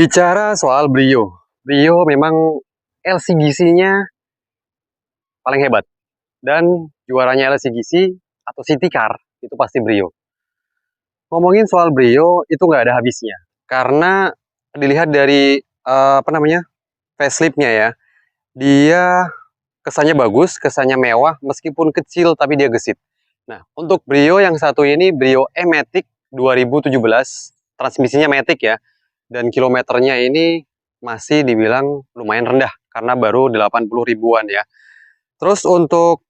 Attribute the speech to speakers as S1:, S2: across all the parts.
S1: Bicara soal Brio, Brio memang LCGC-nya paling hebat. Dan juaranya LCGC atau City Car itu pasti Brio. Ngomongin soal Brio itu nggak ada habisnya. Karena dilihat dari apa namanya facelift-nya ya, dia kesannya bagus, kesannya mewah, meskipun kecil tapi dia gesit. Nah, untuk Brio yang satu ini Brio E-Matic 2017, transmisinya Matic ya, dan kilometernya ini masih dibilang lumayan rendah karena baru 80 ribuan ya. Terus untuk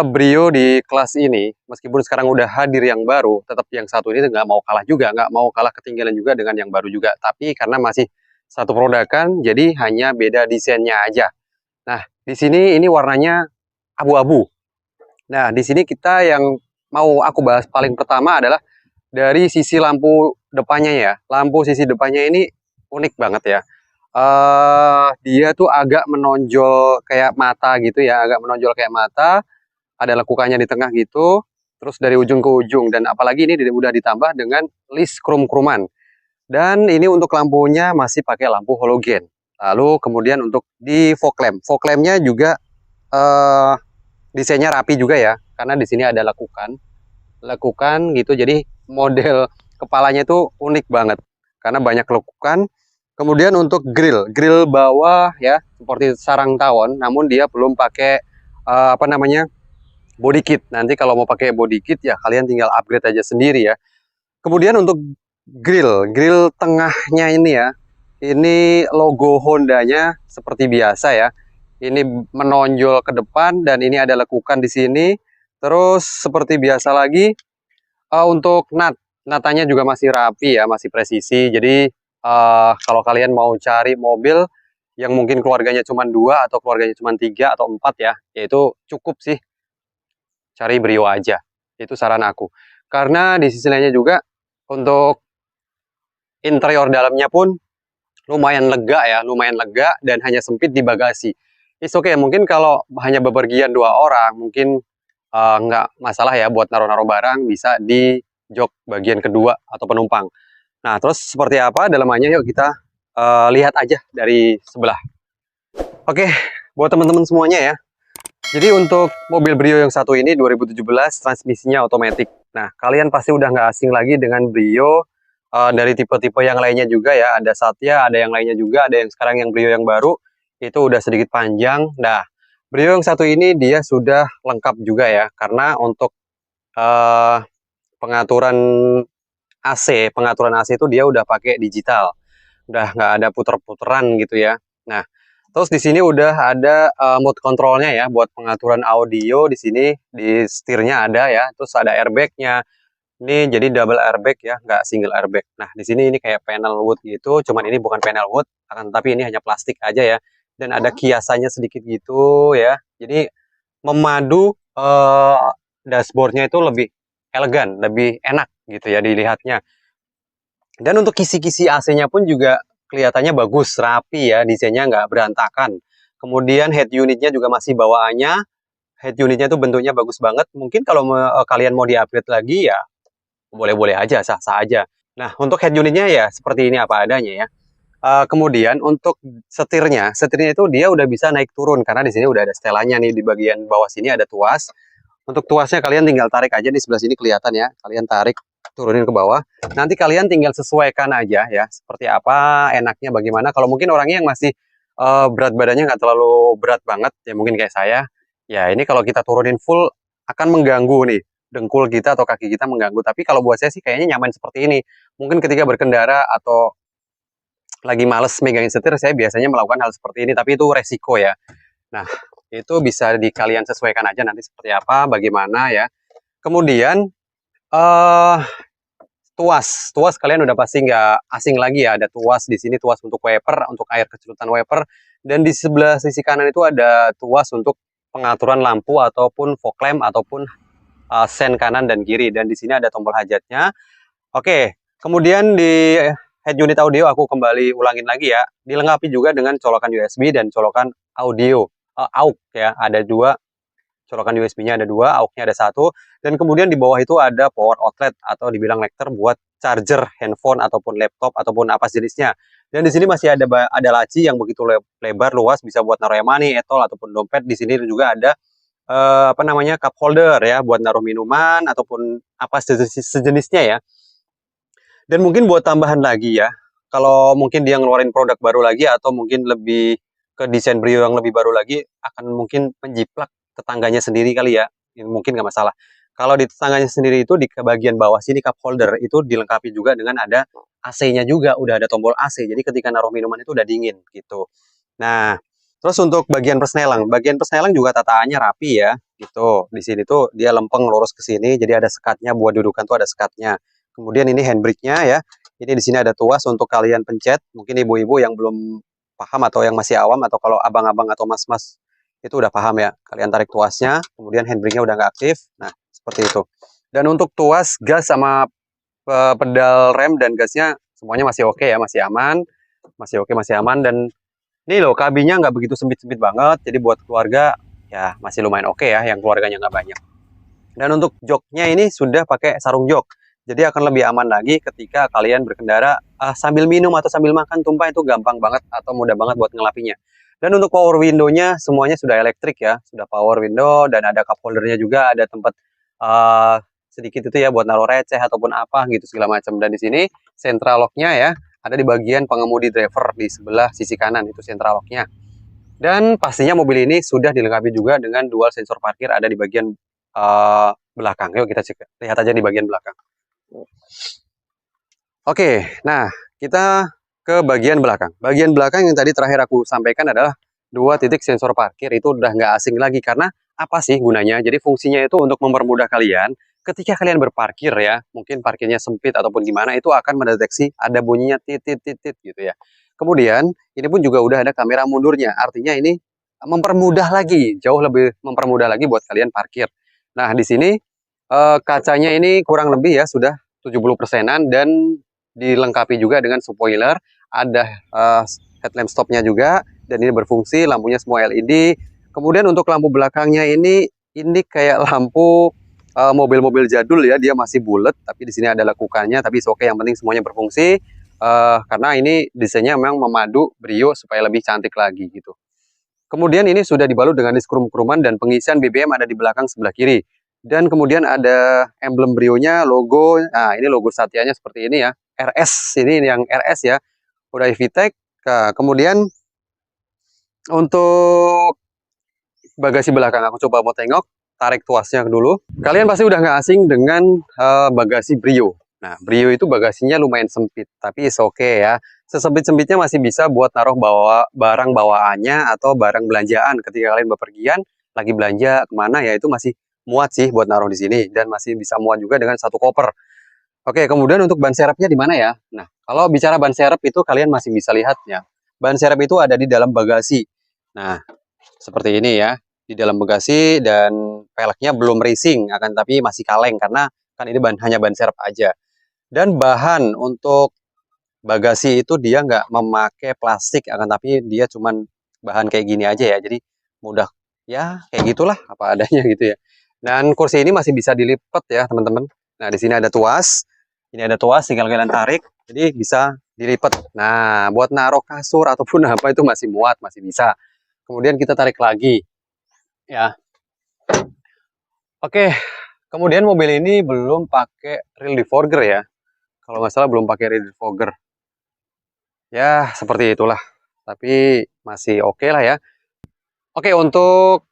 S1: Brio di kelas ini, meskipun sekarang udah hadir yang baru, tetap yang satu ini nggak mau kalah juga, nggak mau kalah ketinggalan juga dengan yang baru juga. Tapi karena masih satu produkan, jadi hanya beda desainnya aja. Nah, di sini ini warnanya abu-abu. Nah, di sini kita yang mau aku bahas paling pertama adalah dari sisi lampu depannya ya. Lampu sisi depannya ini unik banget ya. Dia tuh agak menonjol kayak mata gitu ya, agak menonjol kayak mata. Ada lekukannya di tengah gitu. Terus dari ujung ke ujung dan apalagi ini udah ditambah dengan list krum-kruman. Dan ini untuk lampunya masih pakai lampu halogen. Lalu kemudian untuk di fog lampnya juga desainnya rapi juga ya, karena di sini ada lekukan gitu. Jadi model kepalanya itu unik banget karena banyak lekukan. Kemudian untuk grill bawah ya seperti sarang tawon, namun dia belum pakai apa namanya body kit. Nanti kalau mau pakai body kit ya kalian tinggal upgrade aja sendiri ya. Kemudian untuk grill tengahnya ini ya, ini logo Hondanya seperti biasa ya. Ini menonjol ke depan dan ini ada lekukan di sini. Terus seperti biasa lagi untuk natanya juga masih rapi ya, masih presisi. Jadi kalau kalian mau cari mobil yang mungkin keluarganya cuma 2 atau keluarganya cuma 3 atau 4 ya, yaitu cukup sih cari Brio aja. Itu saran aku. Karena di sisi lainnya juga untuk interior dalamnya pun lumayan lega dan hanya sempit di bagasi. It's okay, mungkin kalau hanya bepergian 2 orang, mungkin nggak masalah ya buat naruh-naruh barang, bisa di jok bagian kedua atau penumpang. Nah, terus seperti apa dalamannya, yuk kita lihat aja dari sebelah. Oke, buat teman-teman semuanya ya. Jadi untuk mobil Brio yang satu ini 2017 transmisinya otomatis. Nah, kalian pasti udah nggak asing lagi dengan Brio dari tipe-tipe yang lainnya juga ya. Ada Satya, ada yang lainnya juga, ada yang sekarang yang Brio yang baru itu udah sedikit panjang. Nah, Brio yang satu ini dia sudah lengkap juga ya, karena untuk uh, pengaturan pengaturan AC itu dia udah pakai digital, udah nggak ada puter-puteran gitu ya. Nah, terus di sini udah ada mode kontrolnya ya buat pengaturan audio. Di sini di setirnya ada ya, terus ada airbagnya. Ini jadi double airbag ya, nggak single airbag. Nah, di sini ini kayak panel wood gitu, cuman ini bukan panel wood, akan tapi ini hanya plastik aja ya. Dan ada kiasannya sedikit gitu ya. Jadi memadu dashboardnya itu lebih elegan, lebih enak gitu ya dilihatnya. Dan untuk kisi-kisi AC-nya pun juga kelihatannya bagus, rapi ya, desainnya nggak berantakan. Kemudian head unitnya juga masih bawaannya, head unitnya itu bentuknya bagus banget. Mungkin kalau kalian mau di-upgrade lagi ya boleh-boleh aja, sah-sah aja. Nah, untuk head unitnya ya seperti ini apa adanya ya. Kemudian untuk setirnya itu dia udah bisa naik turun karena di sini udah ada setelannya nih, di bagian bawah sini ada tuas. Untuk tuasnya kalian tinggal tarik aja, di sebelah sini kelihatan ya. Kalian tarik, turunin ke bawah. Nanti kalian tinggal sesuaikan aja ya, seperti apa enaknya bagaimana. Kalau mungkin orangnya yang masih berat badannya nggak terlalu berat banget ya, mungkin kayak saya. Ya ini kalau kita turunin full akan mengganggu nih dengkul kita atau kaki kita, mengganggu. Tapi kalau buat saya sih kayaknya nyaman seperti ini. Mungkin ketika berkendara atau lagi males megangin setir, saya biasanya melakukan hal seperti ini, tapi itu resiko ya. Nah, itu bisa kalian sesuaikan aja nanti seperti apa, bagaimana ya. Kemudian eh tuas kalian udah pasti nggak asing lagi ya. Ada tuas di sini, tuas untuk wiper, untuk air kecerutan wiper, dan di sebelah sisi kanan itu ada tuas untuk pengaturan lampu ataupun fog lamp ataupun sen kanan dan kiri. Dan di sini ada tombol hajatnya. Oke, kemudian di head unit audio aku kembali ulangin lagi ya. Dilengkapi juga dengan colokan USB dan colokan audio AUX ya. Ada 2 colokan USB-nya, ada 2, AUX-nya ada 1. Dan kemudian di bawah itu ada power outlet atau dibilang lekter buat charger handphone ataupun laptop ataupun apa jenisnya. Dan di sini masih ada laci yang begitu lebar luas, bisa buat naruh money, etol ataupun dompet. Di sini juga ada apa namanya, cup holder ya, buat naruh minuman ataupun apa sejenisnya ya. Dan mungkin buat tambahan lagi ya, kalau mungkin dia ngeluarin produk baru lagi atau mungkin lebih ke desain Brio yang lebih baru lagi, akan mungkin menjiplak tetangganya sendiri kali ya. Ini mungkin nggak masalah. Kalau di tetangganya sendiri itu di bagian bawah sini cup holder itu dilengkapi juga dengan ada AC-nya juga, udah ada tombol AC. Jadi ketika naruh minuman itu udah dingin gitu. Nah, terus untuk bagian persneling juga tataannya rapi ya, gitu. Di sini tuh dia lempeng lurus ke sini, jadi ada sekatnya buat dudukan tuh ada sekatnya. Kemudian ini handbrake-nya ya. Ini di sini ada tuas untuk kalian pencet. Mungkin ibu-ibu yang belum paham atau yang masih awam atau kalau abang-abang atau mas-mas itu udah paham ya. Kalian tarik tuasnya, kemudian handbrake-nya udah nggak aktif. Nah, seperti itu. Dan untuk tuas gas sama pedal rem dan gasnya semuanya masih oke ya, masih aman. Masih oke, masih aman. Dan ini loh, kabinnya nggak begitu sempit-sempit banget. Jadi buat keluarga ya masih lumayan oke ya, yang keluarganya nggak banyak. Dan untuk joknya ini sudah pakai sarung jok. Jadi akan lebih aman lagi ketika kalian berkendara sambil minum atau sambil makan tumpah, itu gampang banget atau mudah banget buat ngelapinya. Dan untuk power window-nya semuanya sudah elektrik ya, sudah power window dan ada cup holder-nya juga, ada tempat sedikit itu ya buat naruh receh ataupun apa gitu segala macam. Dan di sini central lock-nya ya ada di bagian pengemudi driver di sebelah sisi kanan, itu central lock-nya. Dan pastinya mobil ini sudah dilengkapi juga dengan dual sensor parkir ada di bagian belakang. Yuk kita cek, lihat aja di bagian belakang. Oke, nah kita ke bagian belakang. Bagian belakang yang tadi terakhir aku sampaikan adalah 2 titik sensor parkir. Itu udah nggak asing lagi karena apa sih gunanya? Jadi fungsinya itu untuk mempermudah kalian ketika kalian berparkir ya, mungkin parkirnya sempit ataupun gimana, itu akan mendeteksi ada bunyinya titit gitu ya. Kemudian ini pun juga udah ada kamera mundurnya, artinya ini mempermudah lagi, jauh lebih mempermudah lagi buat kalian parkir. Nah di sini kacanya ini kurang lebih ya sudah 70%-an dan dilengkapi juga dengan spoiler, ada headlamp stopnya juga, dan ini berfungsi, lampunya semua LED. Kemudian untuk lampu belakangnya ini kayak lampu mobil-mobil jadul ya, dia masih bulat, tapi di sini ada lekukannya, tapi oke, yang penting semuanya berfungsi, karena ini desainnya memang memadu Brio supaya lebih cantik lagi gitu. Kemudian ini sudah dibalut dengan disk krum-kruman dan pengisian BBM ada di belakang sebelah kiri. Dan kemudian ada emblem Brio-nya, logo. Nah, ini logo Satyanya seperti ini ya. RS, ini yang RS ya. Udah VTEC. Nah, kemudian untuk bagasi belakang, aku coba mau tengok. Tarik tuasnya dulu. Kalian pasti udah nggak asing dengan bagasi Brio. Nah, Brio itu bagasinya lumayan sempit, tapi is oke ya. Sesempit-sempitnya masih bisa buat naruh barang bawaannya atau barang belanjaan ketika kalian bepergian, lagi belanja kemana ya, itu masih muat sih buat naruh di sini dan masih bisa muat juga dengan satu koper. Oke, kemudian untuk ban serepnya di mana ya? Nah, kalau bicara ban serep itu kalian masih bisa lihat ya. Ban serep itu ada di dalam bagasi. Nah, seperti ini ya, di dalam bagasi dan peleknya belum racing, akan tapi masih kaleng karena kan ini hanya ban serep aja. Dan bahan untuk bagasi itu dia nggak memakai plastik, akan tapi dia cuman bahan kayak gini aja ya, jadi mudah ya kayak gitulah apa adanya gitu ya. Dan kursi ini masih bisa dilipat ya teman-teman. Nah di sini ada tuas, ini ada tuas, tinggal kalian tarik, jadi bisa dilipat. Nah buat naruh kasur ataupun apa itu masih muat, masih bisa. Kemudian kita tarik lagi ya. Oke, kemudian mobil ini belum pakai rear defogger ya. Kalau nggak salah belum pakai rear defogger. Ya, seperti itulah. Tapi masih oke lah ya. Oke, untuk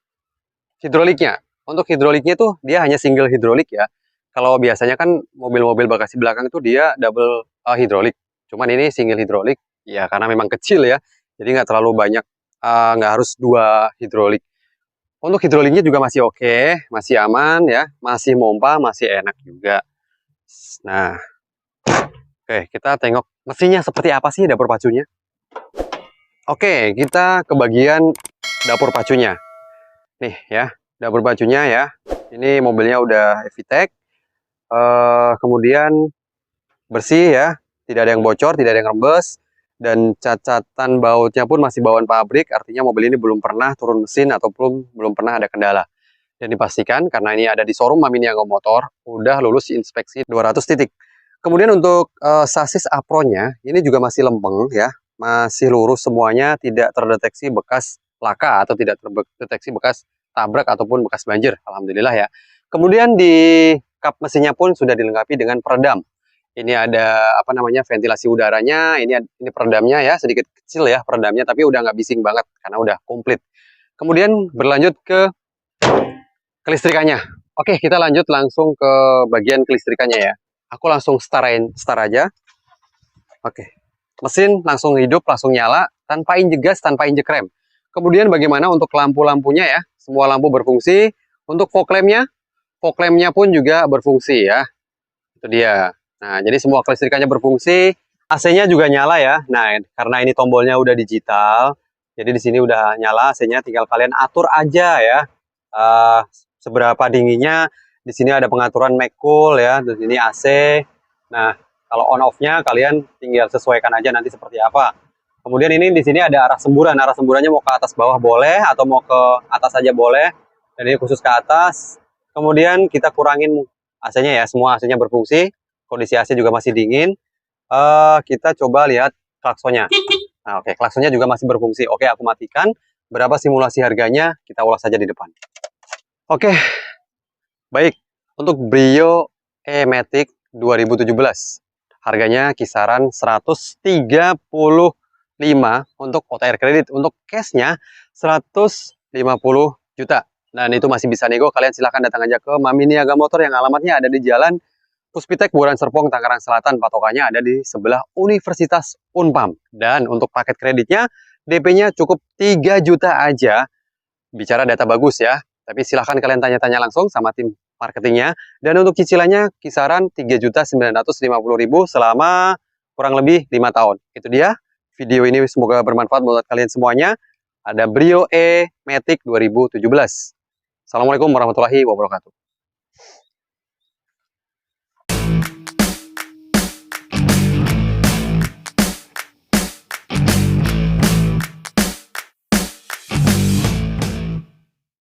S1: hidroliknya. Untuk hidroliknya tuh dia hanya single hidrolik ya. Kalau biasanya kan mobil-mobil bagasi belakang itu dia double hidrolik. Cuman ini single hidrolik ya karena memang kecil ya. Jadi nggak terlalu banyak, nggak harus 2 hidrolik. Untuk hidroliknya juga masih oke, masih aman ya, masih mompa, masih enak juga. Nah, oke, kita tengok mesinnya seperti apa sih dapur pacunya. Oke, kita ke bagian dapur pacunya. Nih ya, dapur pacunya ya. Ini mobilnya udah VTEC. Kemudian bersih ya, tidak ada yang bocor, tidak ada yang rembes. Dan cacatan bautnya pun masih bawaan pabrik, artinya mobil ini belum pernah turun mesin ataupun belum pernah ada kendala. Dan dipastikan karena ini ada di showroom Maminiago Motor, udah lulus inspeksi 200 titik. Kemudian untuk sasis apronnya, ini juga masih lempeng ya. masih lurus semuanya, tidak terdeteksi bekas laka atau tidak terdeteksi bekas tabrak ataupun bekas banjir. Alhamdulillah ya. Kemudian di kap mesinnya pun sudah dilengkapi dengan peredam. Ini ada apa namanya ventilasi udaranya, ini peredamnya ya, sedikit kecil ya peredamnya, tapi udah nggak bising banget karena udah komplit. Kemudian berlanjut ke kelistrikannya. Oke, kita lanjut langsung ke bagian kelistrikannya ya. Aku langsung start aja. Oke, mesin langsung hidup, langsung nyala, tanpa injek gas, tanpa injek rem. Kemudian bagaimana untuk lampu-lampunya ya? Semua lampu berfungsi. Untuk fog lampnya pun juga berfungsi ya. Itu dia. Nah, jadi semua kelistrikannya berfungsi. AC-nya juga nyala ya. Nah, karena ini tombolnya udah digital, jadi di sini udah nyala AC-nya. Tinggal kalian atur aja ya. Seberapa dinginnya. Di sini ada pengaturan make cool ya. Di sini AC. Nah, kalau on off-nya kalian tinggal sesuaikan aja nanti seperti apa. Kemudian ini di sini ada arah semburan. Arah semburannya mau ke atas bawah boleh atau mau ke atas aja boleh. Dan ini khusus ke atas. Kemudian kita kurangin AC-nya ya. Semua AC-nya berfungsi. Kondisi AC juga masih dingin. Kita coba lihat klaksonnya. Nah, oke, klaksonnya juga masih berfungsi. Oke, aku matikan. Berapa simulasi harganya? Kita ulas saja di depan. Oke, baik. Untuk Brio E-Matic 2017. Harganya kisaran 135 untuk OTR kredit. Untuk cash-nya 150 juta. Dan itu masih bisa nego. Kalian silahkan datang aja ke Mami Niaga Motor yang alamatnya ada di Jalan Puspitek, Buaran Serpong, Tangerang Selatan. Patokannya ada di sebelah Universitas Unpam. Dan untuk paket kreditnya, DP-nya cukup 3 juta aja. Bicara data bagus ya. Tapi silahkan kalian tanya-tanya langsung sama tim marketingnya. Dan untuk cicilannya kisaran 3.950.000 selama kurang lebih 5 tahun. Itu dia. Video ini semoga bermanfaat buat kalian semuanya. Ada Brio E-Matic 2017. Assalamualaikum warahmatullahi wabarakatuh.